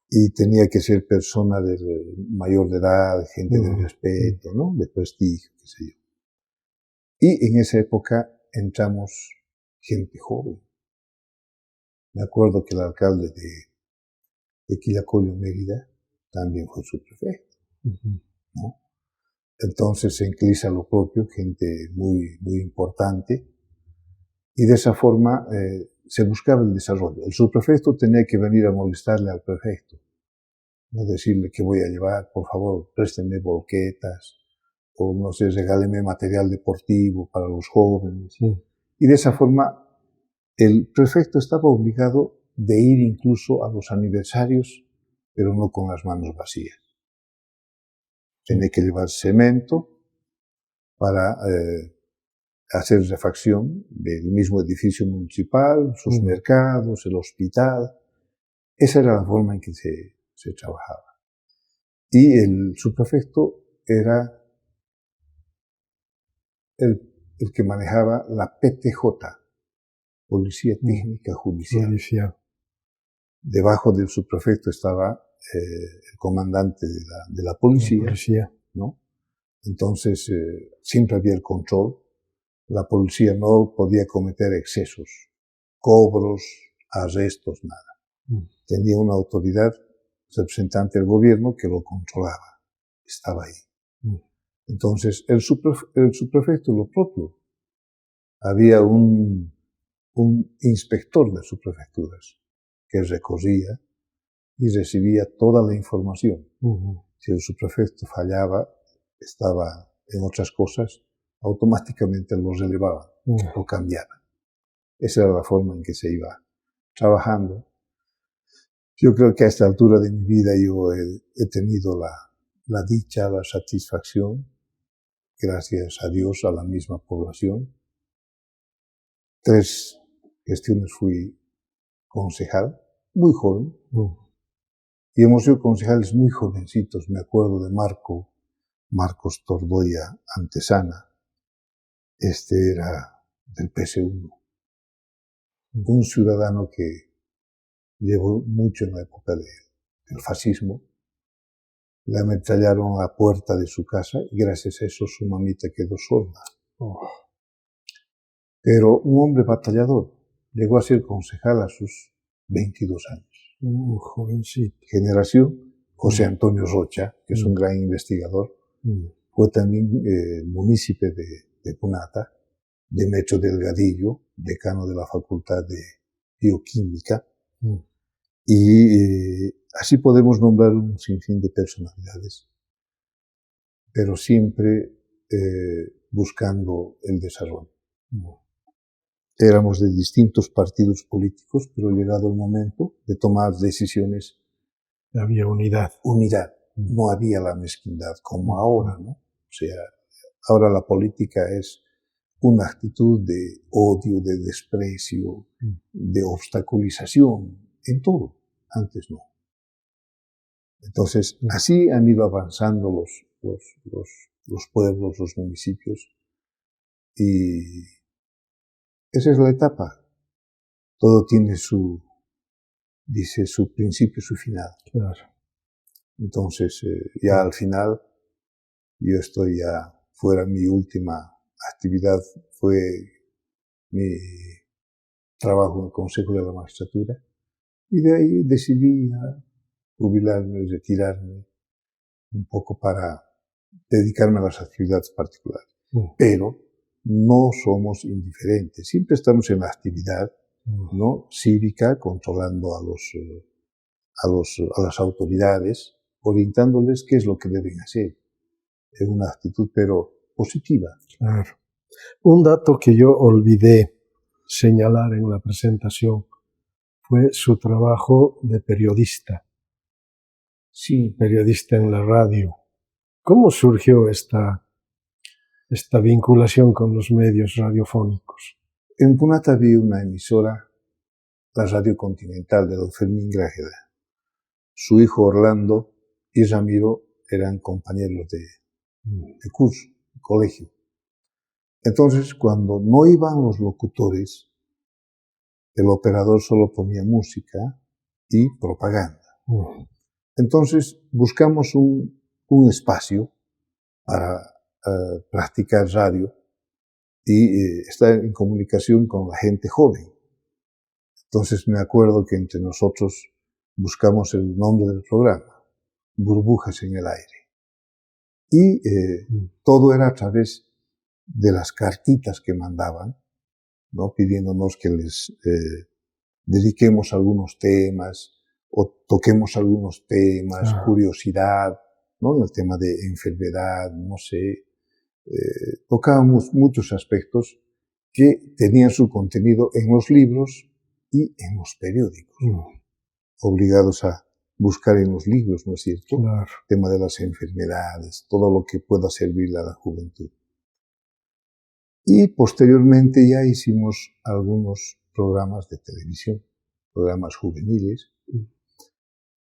Y tenía que ser persona mayor de edad, gente de respeto, ¿no? De prestigio, qué sé yo. Y en esa época entramos gente joven. Me acuerdo que el alcalde de Quillacollo, Mérida, también fue subprefecto, ¿no? Entonces en Clisa lo propio, gente muy, muy importante. Y de esa forma se buscaba el desarrollo. El subprefecto tenía que venir a molestarle al prefecto, no decirle que voy a llevar, por favor, préstenme volquetas, o no sé, regáleme material deportivo para los jóvenes. Y de esa forma el prefecto estaba obligado de ir incluso a los aniversarios, pero no con las manos vacías. Tenía que llevar cemento para hacer refacción del mismo edificio municipal, sus mercados, el hospital. Esa era la forma en que se trabajaba. Y el subprefecto era el que manejaba la PTJ, Policía Técnica Judicial. Debajo del subprefecto estaba el comandante de la policía, ¿no? Entonces siempre había el control. La policía no podía cometer excesos, cobros, arrestos, nada. Tenía una autoridad representante del gobierno que lo controlaba, estaba ahí. Entonces el subprefecto lo propio. Había un inspector de subprefecturas que recorría y recibía toda la información. Si el subprefecto fallaba, estaba en otras cosas, automáticamente lo relevaban, lo cambiaban. Esa era la forma en que se iba trabajando. Yo creo que a esta altura de mi vida yo he tenido la dicha, la satisfacción, gracias a Dios, a la misma población. 3 gestiones fui concejal, muy joven, y hemos sido concejales muy jovencitos. Me acuerdo de Marcos Tordoya Antesana. Este era del PS1. Un ciudadano que llevó mucho en la época del fascismo. Le ametrallaron a la puerta de su casa y gracias a eso su mamita quedó sorda. Pero un hombre batallador. Llegó a ser concejal a sus 22 años.
Jovencito.
Generación José Antonio Rocha, que es un gran investigador, fue también munícipe de Punata, Demetrio Delgadillo, decano de la Facultad de Bioquímica, y así podemos nombrar un sinfín de personalidades, pero siempre buscando el desarrollo. Éramos de distintos partidos políticos, pero llegado el momento de tomar decisiones,
había unidad.
No había la mezquindad como ahora, ¿no? O sea, ahora la política es una actitud de odio, de desprecio, de obstaculización, en todo. Antes no. Entonces, así han ido avanzando los pueblos, los municipios, y esa es la etapa. Todo tiene su principio y su final.
Claro.
Entonces, ya al final, yo estoy ya fuera. Mi última actividad fue mi trabajo en el Consejo de la Magistratura, y de ahí decidí jubilarme, retirarme un poco para dedicarme a las actividades particulares. Pero no somos indiferentes, siempre estamos en la actividad, ¿no?, cívica, controlando a las autoridades, orientándoles qué es lo que deben hacer. Es una actitud, pero positiva.
Claro. Un dato que yo olvidé señalar en la presentación fue su trabajo de periodista.
Sí.
Periodista en la radio. ¿Cómo surgió esta vinculación con los medios radiofónicos?
En Punata había una emisora, la Radio Continental, de don Fermín Grajeda. Su hijo Orlando y Ramiro eran compañeros de curso, de colegio. Entonces, cuando no iban los locutores, el operador solo ponía música y propaganda. Entonces, buscamos un espacio para practicar radio y estar en comunicación con la gente joven. Entonces, me acuerdo que entre nosotros buscamos el nombre del programa, Burbujas en el Aire. Y todo era a través de las cartitas que mandaban, ¿no?, pidiéndonos que les dediquemos algunos temas o toquemos algunos temas, curiosidad, ¿no?, en el tema de enfermedad, no sé. Tocábamos muchos aspectos que tenían su contenido en los libros y en los periódicos, obligados a buscar en los libros, ¿no es cierto?
Claro.
El tema de las enfermedades, todo lo que pueda servir a la juventud. Y posteriormente ya hicimos algunos programas de televisión, programas juveniles,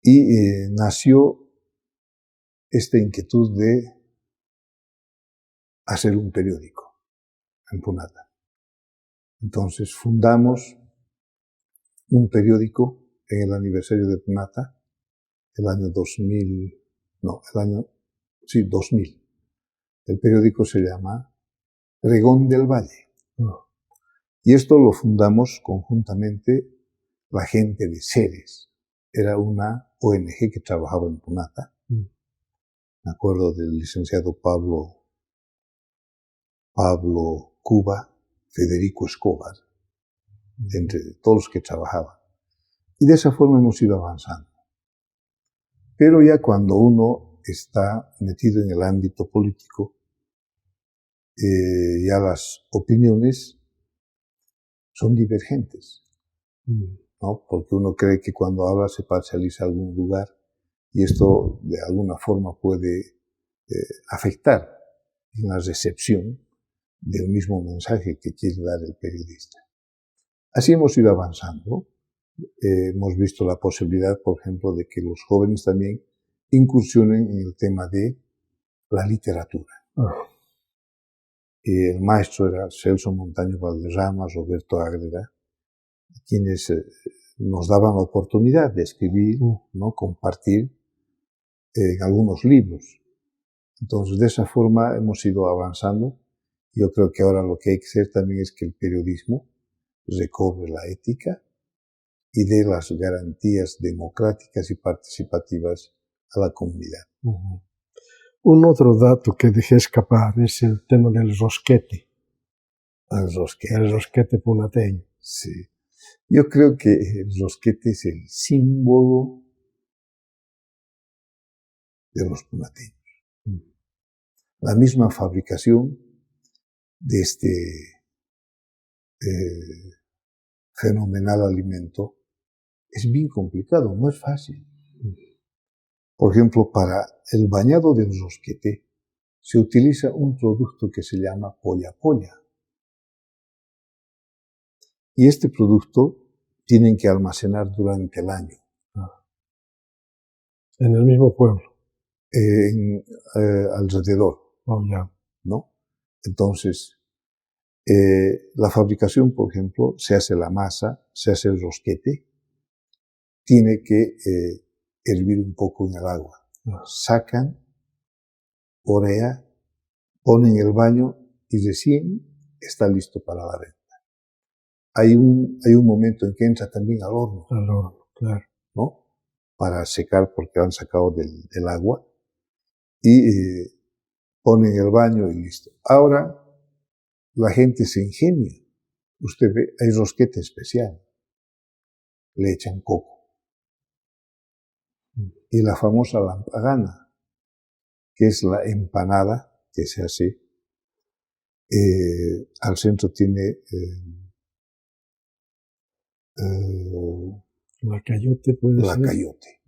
y nació esta inquietud de hacer un periódico en Punata. Entonces fundamos un periódico en el aniversario de Punata, el año 2000. El periódico se llama Pregón del Valle. Y esto lo fundamos conjuntamente la gente de Ceres. Era una ONG que trabajaba en Punata. Me acuerdo del licenciado Pablo Cuba, Federico Escobar, entre todos los que trabajaban. Y de esa forma hemos ido avanzando. Pero ya cuando uno está metido en el ámbito político, ya las opiniones son divergentes, ¿no? Porque uno cree que cuando habla se parcializa algún lugar y esto de alguna forma puede afectar en la recepción del mismo mensaje que quiere dar el periodista. Así hemos ido avanzando. Hemos visto la posibilidad, por ejemplo, de que los jóvenes también incursionen en el tema de la literatura. El maestro era Celso Montaño Valderrama, Roberto Ágreda, quienes nos daban la oportunidad de escribir, ¿no?, compartir en algunos libros. Entonces, de esa forma hemos ido avanzando. Yo creo que ahora lo que hay que hacer también es que el periodismo recobre la ética y dé las garantías democráticas y participativas a la comunidad.
Un otro dato que dejé escapar es el tema del rosquete. El rosquete punateño.
Sí. Yo creo que el rosquete es el símbolo de los punateños. La misma fabricación de este fenomenal alimento es bien complicado, no es fácil. Por ejemplo, para el bañado del rosquete se utiliza un producto que se llama polla polla. Y este producto tienen que almacenar durante el año.
En el mismo pueblo.
Alrededor. ¿No? Entonces, la fabricación, por ejemplo, se hace la masa, se hace el rosquete, tiene que hervir un poco en el agua. Sacan, orea, ponen el baño y recién está listo para la venta. Hay un momento en que entra también al horno.
Al horno, claro.
¿No? Para secar porque han sacado del agua y ponen el baño y listo. Ahora la gente se ingenia. Usted ve, hay rosquete especial. Le echan coco. Y la famosa lampagana, que es la empanada que se hace, al centro tiene
la cayote, puede ser.
La cayote.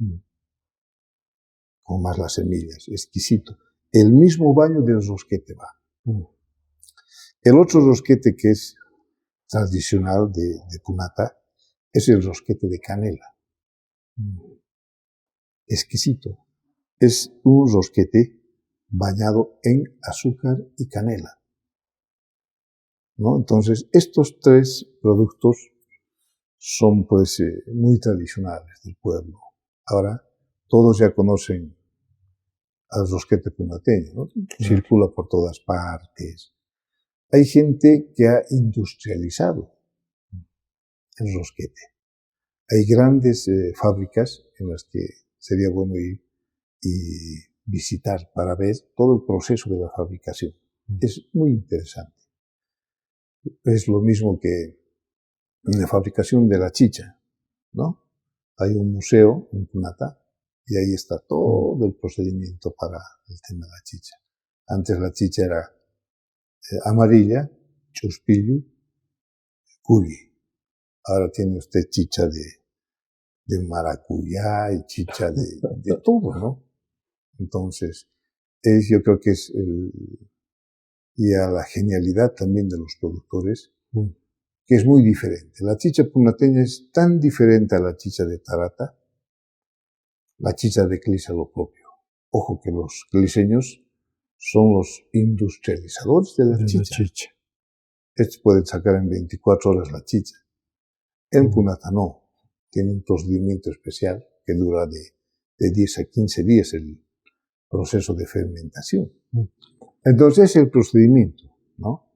Con más las semillas. Exquisito. El mismo baño del rosquete va. El otro rosquete que es tradicional de Punata es el rosquete de canela. Exquisito. Es un rosquete bañado en azúcar y canela. ¿No? Entonces, estos tres productos son pues muy tradicionales del pueblo. Ahora, todos ya conocen al rosquete punateño, ¿no? Circula por todas partes. Hay gente que ha industrializado el rosquete. Hay grandes fábricas en las que sería bueno ir y visitar para ver todo el proceso de la fabricación. Es muy interesante. Es lo mismo que en la fabricación de la chicha, ¿no? Hay un museo en Punata y ahí está todo el procedimiento para el tema de la chicha. Antes la chicha era amarilla, chuspillo, culi. Ahora tiene usted chicha de maracuyá y chicha de todo, ¿no? Entonces, yo creo que es y a la genialidad también de los productores, que es muy diferente. La chicha punateña es tan diferente a la chicha de Tarata. La chicha de Clisa lo propio. Ojo que los cliseños son los industrializadores de la chicha. Estos pueden sacar en 24 horas la chicha. En Punata no. Tiene un procedimiento especial que dura de 10 a 15 días el proceso de fermentación. Entonces es el procedimiento, ¿no?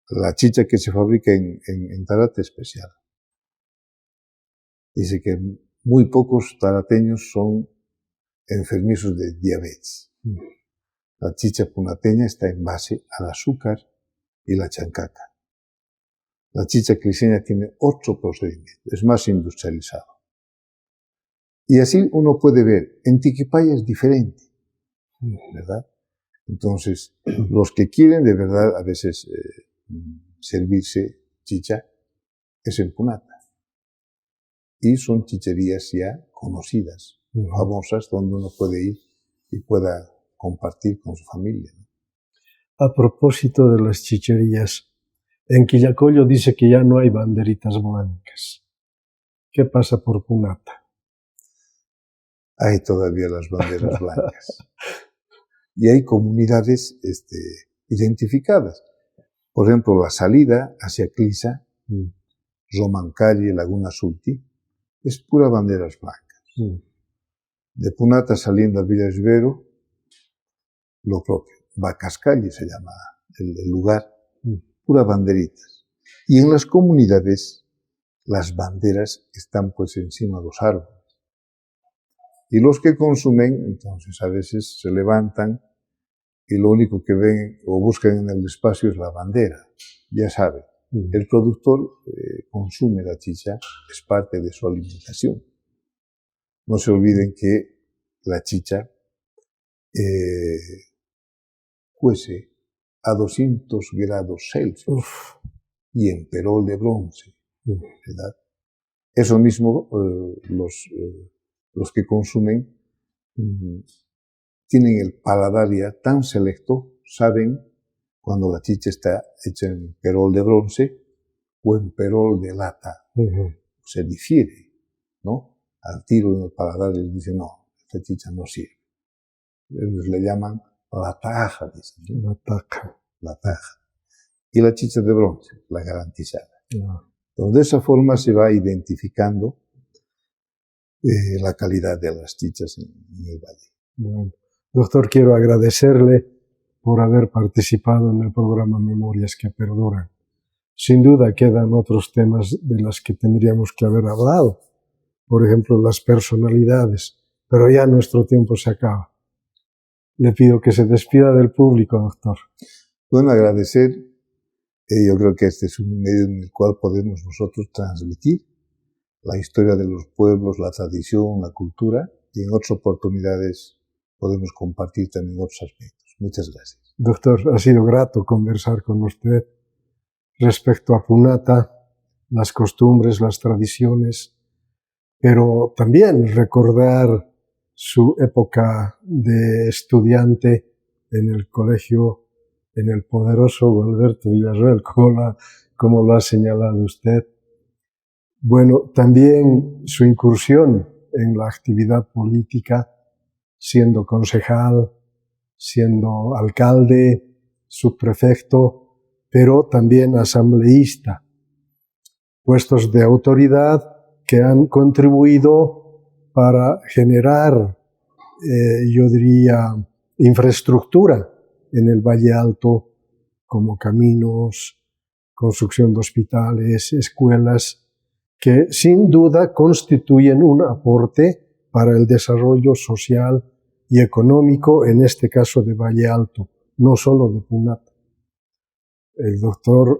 La chicha que se fabrica en Tarata es especial. Dice que muy pocos tarateños son enfermizos de diabetes. La chicha punateña está en base al azúcar y la chancaca. La chicha cliseña tiene otro procedimiento, es más industrializado. Y así uno puede ver, en Tiquipaya es diferente, ¿verdad? Entonces, los que quieren de verdad a veces servirse chicha es en Punata. Y son chicherías ya conocidas, famosas, donde uno puede ir y pueda compartir con su familia, ¿no?
A propósito de las chicherías, en Quillacollo dice que ya no hay banderitas blancas. ¿Qué pasa por Punata?
Hay todavía las banderas blancas. Y hay comunidades identificadas. Por ejemplo, la salida hacia Clisa, Romancalle, Laguna Sulti, es pura banderas blancas. De Punata saliendo a Villa Rivero, lo propio. Vacascalle se llama el lugar, puras banderitas. Y en las comunidades, las banderas están pues encima de los árboles. Y los que consumen, entonces a veces se levantan y lo único que ven o buscan en el espacio es la bandera. Ya saben, el productor consume la chicha, es parte de su alimentación. No se olviden que la chicha cuece a 200 grados Celsius y en perol de bronce, ¿verdad? Eso mismo, los que consumen tienen el paladar ya tan selecto, saben cuando la chicha está hecha en perol de bronce o en perol de lata. Se difiere, ¿no? Al tiro en el paladar les dicen, no, esta chicha no sirve. Ellos le llaman la taja, dicen, ¿no? La taja. Y la chicha de bronce, la garantizada. Entonces, de esa forma se va identificando la calidad de las chichas en el valle.
Bueno, doctor, quiero agradecerle por haber participado en el programa Memorias que Perduran. Sin duda quedan otros temas de los que tendríamos que haber hablado, por ejemplo, las personalidades, pero ya nuestro tiempo se acaba. Le pido que se despida del público, doctor.
Bueno, agradecer. Yo creo que este es un medio en el cual podemos nosotros transmitir la historia de los pueblos, la tradición, la cultura, y en otras oportunidades podemos compartir también otros aspectos. Muchas gracias.
Doctor, ha sido grato conversar con usted respecto a Punata, las costumbres, las tradiciones, pero también recordar su época de estudiante en el colegio, en el poderoso Alberto Villarroel, como lo ha señalado usted. Bueno, también su incursión en la actividad política, siendo concejal, siendo alcalde, subprefecto, pero también asambleísta. Puestos de autoridad que han contribuido para generar, yo diría, infraestructura en el Valle Alto, como caminos, construcción de hospitales, escuelas, que sin duda constituyen un aporte para el desarrollo social y económico, en este caso de Valle Alto, no solo de Punata. El doctor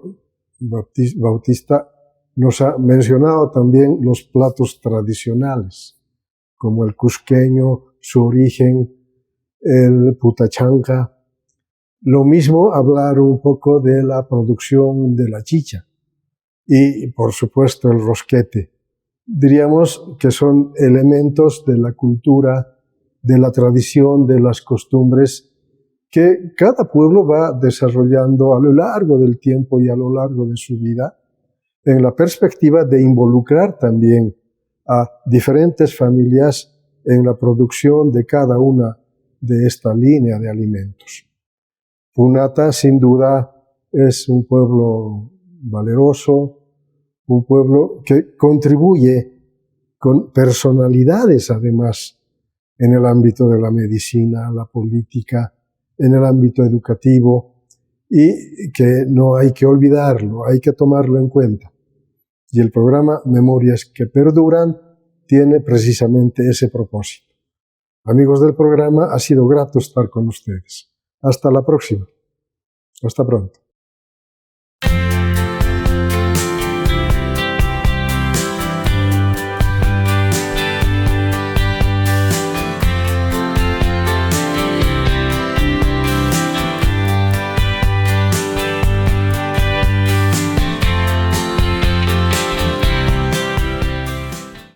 Bautista nos ha mencionado también los platos tradicionales, como el cusqueño, su origen, el putachanca. Lo mismo hablar un poco de la producción de la chicha y, por supuesto, el rosquete. Diríamos que son elementos de la cultura, de la tradición, de las costumbres que cada pueblo va desarrollando a lo largo del tiempo y a lo largo de su vida, en la perspectiva de involucrar también a diferentes familias en la producción de cada una de esta línea de alimentos. Punata, sin duda, es un pueblo valeroso, un pueblo que contribuye con personalidades, además, en el ámbito de la medicina, la política, en el ámbito educativo, y que no hay que olvidarlo, hay que tomarlo en cuenta. Y el programa Memorias que Perduran tiene precisamente ese propósito. Amigos del programa, ha sido grato estar con ustedes. Hasta la próxima. Hasta pronto.